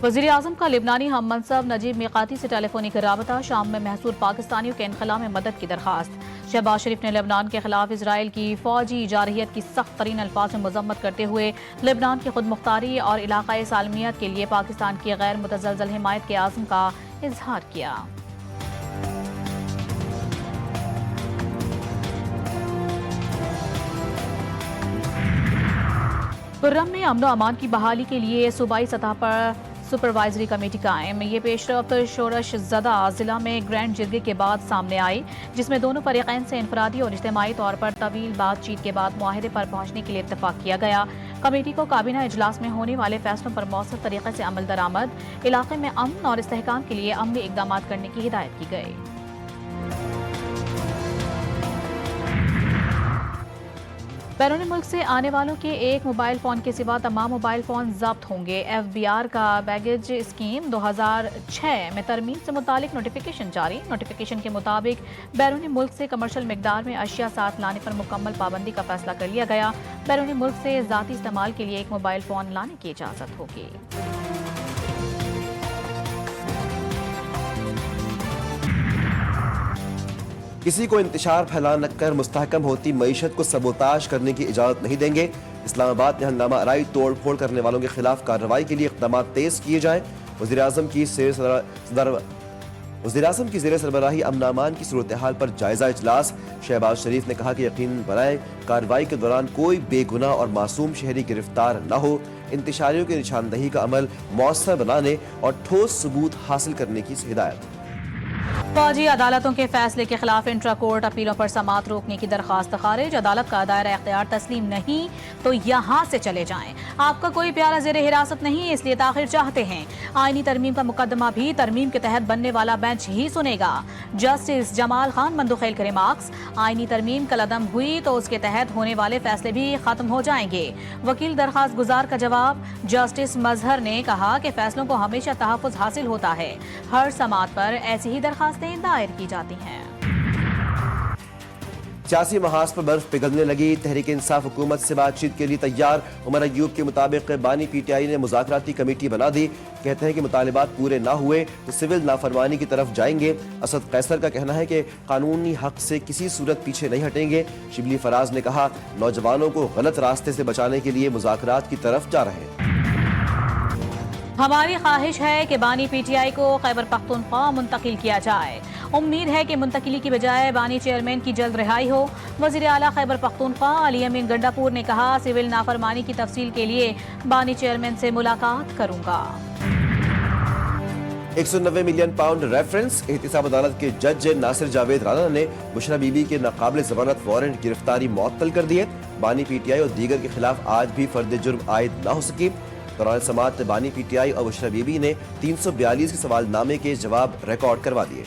वज़ीर आज़म का लिबनानी हम मनसब नजीब मीक़ाती से टेलीफोनिक राबता, शाम में महसूर पाकिस्तानियों के इनखला में मदद की दरख्वास्त। शहबाज शरीफ ने लेबनान के खिलाफ इसराइल की फौजी जारहियत की सख्त तरीन अल्फाज में मजम्मत करते हुए लेबनान की खुद मुख्तारी और इलाकाई सालमियत के लिए पाकिस्तान की गैर मुतज़लज़ल हिमायत के आज़म का इजहार किया। खुर्रम में अमन अमान की बहाली के लिए सूबाई सतह पर सुपरवाइजरी कमेटी कायम। ये पेशरफ्त शोरश ज़दा ज़िला में ग्रैंड जिरगे के बाद सामने आई, जिसमें दोनों फरीक़ैन से इनफरादी और इज्तिमाई तौर पर तवील बातचीत के बाद मुआहदे पर पहुंचने के लिए इत्तफाक किया गया। कमेटी को काबीना इजलास में होने वाले फैसलों पर मौसर तरीके से अमल दरामद, इलाके में अमन और इस्तेहकाम के लिए अमली इक़दाम करने की हिदायत की गई। बैरून मुल्क से आने वालों के एक मोबाइल फ़ोन के सिवा तमाम मोबाइल फ़ोन जब्त होंगे। FBR का बैगेज स्कीम 2006 में तरमीम से मुतालिक नोटिफिकेशन जारी। नोटिफिकेशन के मुताबिक बैरून मुल्क से कमर्शियल मिकदार में अशिया साथ लाने पर मुकम्मल पाबंदी का फैसला कर लिया गया। बैरून मुल्क से ज़ाती इस्तेमाल के लिए एक मोबाइल फ़ोन लाने की इजाज़त होगी। किसी को इंतशार फैलान कर मुस्तहकम होती मईशत को सबोताश करने की इजाज़त नहीं देंगे। इस्लामाबाद में हंगामा आराई तोड़ फोड़ करने वालों के खिलाफ कार्रवाई के लिए इक़दाम तेज़ किए जाएँ। वज़ीर आज़म की ज़ेर सरबराही अमन अमान की सूरत हाल पर जायज़ा इजलास। शहबाज शरीफ ने कहा कि यकीन बनाएं कार्रवाई के दौरान कोई बेगुनाह और मासूम शहरी गिरफ्तार न हो। इंतशारियों की निशानदही का अमल मौसर बनाने और ठोस सबूत हासिल करने की हिदायत। फौजी अदालतों के फैसले के खिलाफ इंट्रा कोर्ट अपीलों पर समाअत रोकने की दरख्वास्त खारिज। अदालत का दायरा इख्तियार तस्लीम नहीं तो यहाँ से चले जाएं। आपका कोई प्यारा ज़ेर हिरासत नहीं, इसलिए ताख़िर चाहते हैं। आईनी तरमीम का मुकदमा भी तरमीम के तहत बनने वाला बेंच ही सुनेगा। जस्टिस जमाल खान मंदुखेल के रिमार्क्स। आईनी तरमीम कलअदम हुई तो उसके तहत होने वाले फैसले भी खत्म हो जाएंगे। वकील दरख्वास्त गुजार का जवाब। जस्टिस मजहर ने कहा कि फैसलों को हमेशा तहफ़्फ़ुज़ हासिल होता है। हर समाअत पर ऐसी ही दरख्वास्तें दायर की जाती हैं। सियासी महाज पर बर्फ पिघलने लगी। तहरीक इंसाफ हुकूमत से बातचीत के लिए तैयार। उमर अयूब के मुताबिक बानी PTI ने मुज़ाकराती कमेटी बना दी। कहते हैं कि मुतालिबात पूरे ना हुए तो सिविल नाफरमानी की तरफ जाएंगे। असद कैसर का कहना है कि कानूनी हक से किसी सूरत पीछे नहीं हटेंगे। शिबली फराज ने कहा नौजवानों को गलत रास्ते से बचाने के लिए मुज़ाकरात की तरफ जा रहे हैं। हमारी ख्वाहिश है कि बानी PTI को खैबर पख्तूनख्वा मुंतकिल किया जाए। उम्मीद है कि मुंतकिली की बजाय बानी चेयरमैन की जल्द रिहाई हो। वज़ीर आला खैबर पख्तूनख्वा अली अमीन गंडापुर ने कहा सिविल नाफरमानी की तफसील के लिए बानी चेयरमैन से मुलाकात करूंगा। 190 मिलियन पाउंड रेफरेंस। एहतिसाब अदालत के जज नासिर जावेद राना ने बुशरा बीबी के नाकाबिल ज़मानत वारंट गिरफ्तारी मुअत्तल कर दिए। बानी PTI और दीगर के खिलाफ आज भी फर्द जुर्म आयद न हो सकी। दौरान समाअत बानी PTI और बुशरा बीबी ने 342 के सवालनामे के जवाब रिकॉर्ड करवा दिए।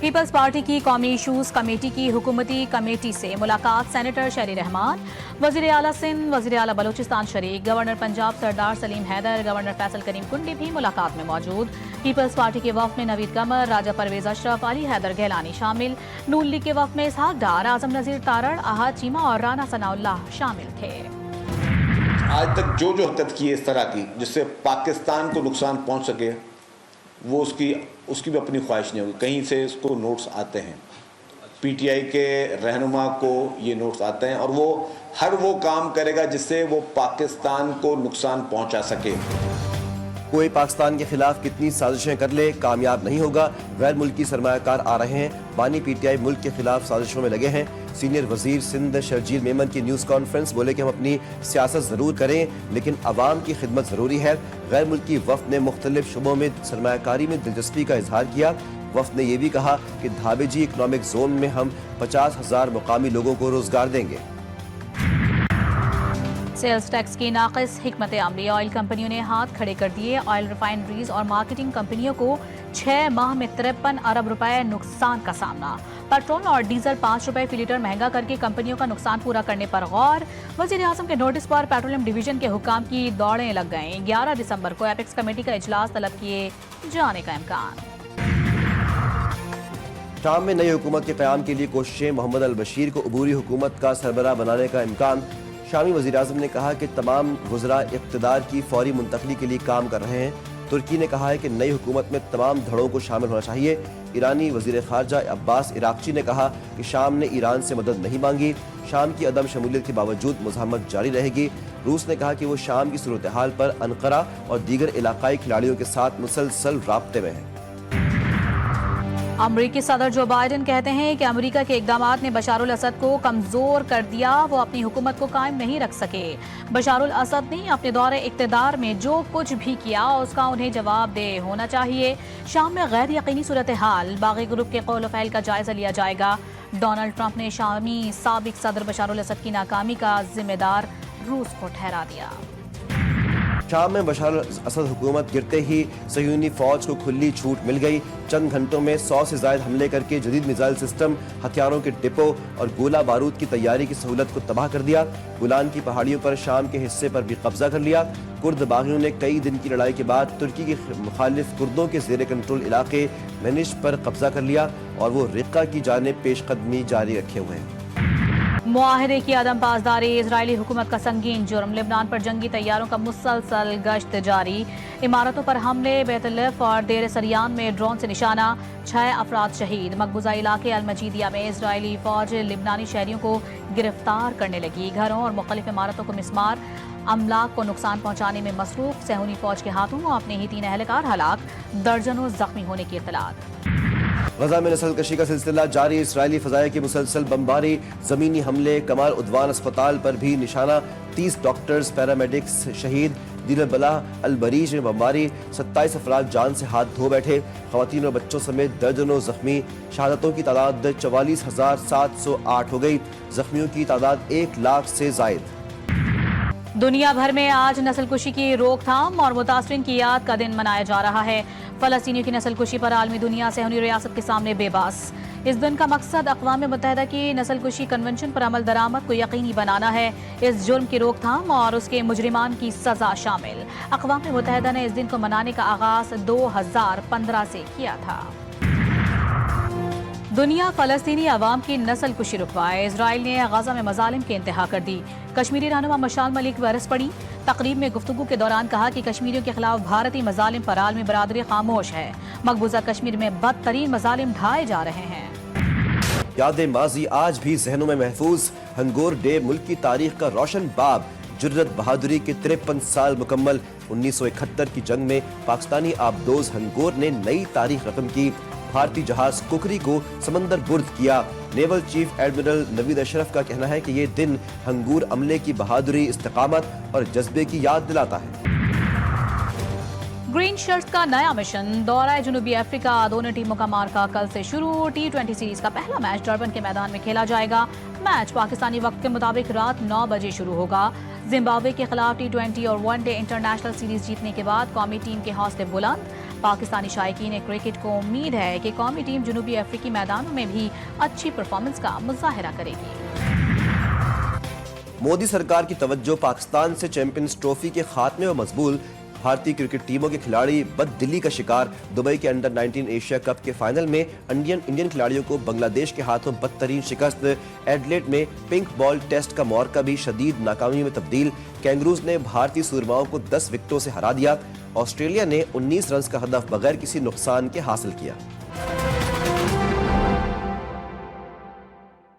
पीपल्स पार्टी की कौमी इशूज़ कमेटी की हुकूमती कमेटी से मुलाकात। सेनेटर शहरी रहमान, वज़ीर आला सिंध, वज़ीर आला बलूचिस्तान शरीक, गवर्नर पंजाब सरदार सलीम हैदर, गवर्नर फैसल करीम कुंडी भी मुलाकात में मौजूद। पीपल्स पार्टी के वफ़द में नवीद कमर, राजा परवेज अशरफ, अली हैदर गहलानी शामिल। नून लीग के वफ़द में इसहाक डार, आज़म नज़ीर तारड़, अहाद चीमा और राना सनाउल्लाह शामिल थे। आज तक जो हरकत की है इस तरह की जिससे पाकिस्तान को नुकसान पहुंच सके, वो उसकी भी अपनी ख्वाहिश नहीं होगी। कहीं से इसको नोट्स आते हैं, PTI के रहनुमा को ये नोट्स आते हैं और वो काम करेगा जिससे वो पाकिस्तान को नुकसान पहुंचा सके। कोई पाकिस्तान के खिलाफ कितनी साजिशें कर ले कामयाब नहीं होगा। गैर मुल्की सरमायाकार आ रहे हैं। बानी PTI मुल्क के खिलाफ साजिशों में लगे हैं। सीनियर वजीर सिंध शर्जील मेमन की न्यूज़ कॉन्फ्रेंस बोले कि हम अपनी सियासत ज़रूर करें लेकिन अवाम की खिदमत ज़रूरी है। गैर मुल्की वफ़द ने मुख्तलिफ शुबों में सरमायाकारी में दिलचस्पी का इजहार किया। वफ़द ने यह भी कहा कि धाबेजी इकनॉमिक जोन में हम 50,000 मुकामी लोगों को रोजगार देंगे। सेल्स टैक्स की नाक़िस हिकमत अमली। ऑयल कंपनियों ने हाथ खड़े कर दिए। ऑयल रिफाइनरीज और मार्केटिंग कंपनियों को 6 माह में 53 अरब रुपए नुकसान का सामना। पेट्रोल और डीजल 5 रुपए फी लीटर महंगा करके कंपनियों का नुकसान पूरा करने पर गौर। वज़ीर आज़म के नोटिस पर पेट्रोलियम डिवीजन के हुक्काम की दौड़ें लग गईं। 11 दिसंबर को एपेक्स कमेटी का इजलास तलब किए जाने का इम्कान। शाम में नई हुकूमत के क़याम के लिए कोशिशें। मोहम्मद अल बशीर को अबूरी हुकूमत का सरबराह बनाने का इम्कान। شامی وزیراعظم نے کہا کہ تمام وزراء اقتدار کی فوری منتقلی کے لیے کام کر رہے ہیں۔ ترکی نے کہا ہے کہ نئی حکومت میں تمام دھڑوں کو شامل ہونا چاہیے۔ ایرانی وزیر خارجہ عباس عراقچی نے کہا کہ شام نے ایران سے مدد نہیں مانگی، شام کی عدم شمولیت کے باوجود مزاحمت جاری رہے گی۔ روس نے کہا کہ وہ شام کی صورتحال پر انقرہ اور دیگر علاقائی کھلاڑیوں کے ساتھ مسلسل رابطے میں ہے۔ امریکی صدر جو بائیڈن کہتے ہیں کہ امریکہ کے اقدامات نے بشار الاسد کو کمزور کر دیا، وہ اپنی حکومت کو قائم نہیں رکھ سکے۔ بشار الاسد نے اپنے دور اقتدار میں جو کچھ بھی کیا اس کا انہیں جواب دہ ہونا چاہیے۔ شام میں غیر یقینی صورتحال، باغی گروپ کے قول و فعل کا جائزہ لیا جائے گا۔ ڈونلڈ ٹرمپ نے شامی سابق صدر بشار الاسد کی ناکامی کا ذمہ دار روس کو ٹھہرا دیا۔ شام میں بشار الاسد حکومت گرتے ہی صہیونی فوج کو کھلی چھوٹ مل گئی۔ چند گھنٹوں میں 100 سے زائد حملے کر کے جدید میزائل سسٹم، ہتھیاروں کے ڈپو اور گولہ بارود کی تیاری کی سہولت کو تباہ کر دیا۔ گولان کی پہاڑیوں پر شام کے حصے پر بھی قبضہ کر لیا۔ کرد باغیوں نے کئی دن کی لڑائی کے بعد ترکی کے مخالف کردوں کے زیر کنٹرول علاقے مینش پر قبضہ کر لیا اور وہ رقہ کی جانب پیش قدمی جاری رکھے ہوئے ہیں۔ معاہدے کی عدم پاسداری، اسرائیلی حکومت کا سنگین جرم، لبنان پر جنگی طیاروں کا مسلسل گشت جاری، عمارتوں پر حملے، بیت الف اور دیر سریان میں ڈرون سے نشانہ، 6 افراد شہید۔ مقبوضہ علاقے المجیدیہ میں اسرائیلی فوج لبنانی شہریوں کو گرفتار کرنے لگی، گھروں اور مختلف عمارتوں کو مسمار، املاک کو نقصان پہنچانے میں مصروف، صہیونی فوج کے ہاتھوں اپنے ہی 3 اہلکار ہلاک، درجنوں زخمی ہونے کی اطلاعات۔ غزہ میں نسل کشی کا سلسلہ جاری، اسرائیلی فضائیہ کی مسلسل بمباری، زمینی حملے، کمال عدوان اسپتال پر بھی نشانہ، 30 ڈاکٹرز پیرامیڈکس شہید، دیر البلح البریج میں بمباری، 27 افراد جان سے ہاتھ دھو بیٹھے، خواتین اور بچوں سمیت درجنوں زخمی، شہادتوں کی تعداد 44,708 ہو گئی، زخمیوں کی تعداد 1 لاکھ سے زائد۔ دنیا بھر میں آج نسل کشی کی روک تھام اور متاثرین کی یاد کا دن منایا جا رہا ہے۔ فلسطینیوں کی نسل کشی پر عالمی دنیا صہیونی ریاست کے سامنے بے باس۔ اس دن کا مقصد اقوام متحدہ کی نسل کشی کنونشن پر عمل درآمد کو یقینی بنانا ہے، اس جرم کی روک تھام اور اس کے مجرمان کی سزا شامل۔ اقوام متحدہ نے اس دن کو منانے کا آغاز 2015 سے کیا تھا۔ دنیا فلسطینی عوام کی نسل کشی رکوائے، اسرائیل نے غزہ میں مظالم کی انتہا کر دی۔ کشمیری رہنما مشال ملک برس پڑی، تقریب میں گفتگو کے دوران کہا کہ کشمیریوں کے خلاف بھارتی مظالم پر عالمی برادری خاموش ہے، مقبوضہ کشمیر میں بدترین مظالم ڈھائے جا رہے ہیں۔ یاد ماضی آج بھی ذہنوں میں محفوظ، ہنگور ڈے ملک کی تاریخ کا روشن باب، جرت بہادری کے 53 سال مکمل۔ 1971 کی جنگ میں پاکستانی آبدوز ہنگور نے نئی تاریخ رقم کی، بھارتی جہاز کوکری کو سمندر برد کیا۔ نیول چیف ایڈمرل نوید اشرف کا کہنا ہے کہ یہ دن ہنگور عملے کی بہادری، استقامت اور جذبے کی یاد دلاتا ہے۔ گرین شرٹس کا نیا مشن، دورہ جنوبی افریقہ، دونوں ٹیموں کا مارکا کل سے شروع۔ T20 سیریز کا پہلا میچ ڈربن کے میدان میں کھیلا جائے گا۔ میچ پاکستانی وقت کے مطابق رات 9 بجے شروع ہوگا۔ زمبابوے کے خلاف T20 اور ون ڈے انٹرنیشنل سیریز جیتنے کے بعد قومی ٹیم کے حوصلے بلند۔ پاکستانی شائقین کرکٹ کو امید ہے کہ قومی ٹیم جنوبی افریقی میدانوں میں بھی اچھی پرفارمنس کا مظاہرہ کرے گی۔ مودی سرکار کی توجہ پاکستان سے چیمپئنز ٹرافی کے خاتمے و مقبول، بھارتی کرکٹ ٹیموں کے کھلاڑی بد دلی کا شکار۔ دبئی کے انڈر 19 ایشیا کپ کے فائنل میں انڈین کھلاڑیوں کو بنگلہ دیش کے ہاتھوں بدترین شکست۔ ایڈلیڈ میں پنک بال ٹیسٹ کا معرکہ بھی شدید ناکامی میں تبدیل، کینگروز نے بھارتی سورماؤں کو 10 وکٹوں سے ہرا دیا۔ آسٹریلیا نے 19 رنز کا ہدف بغیر کسی نقصان کے حاصل کیا۔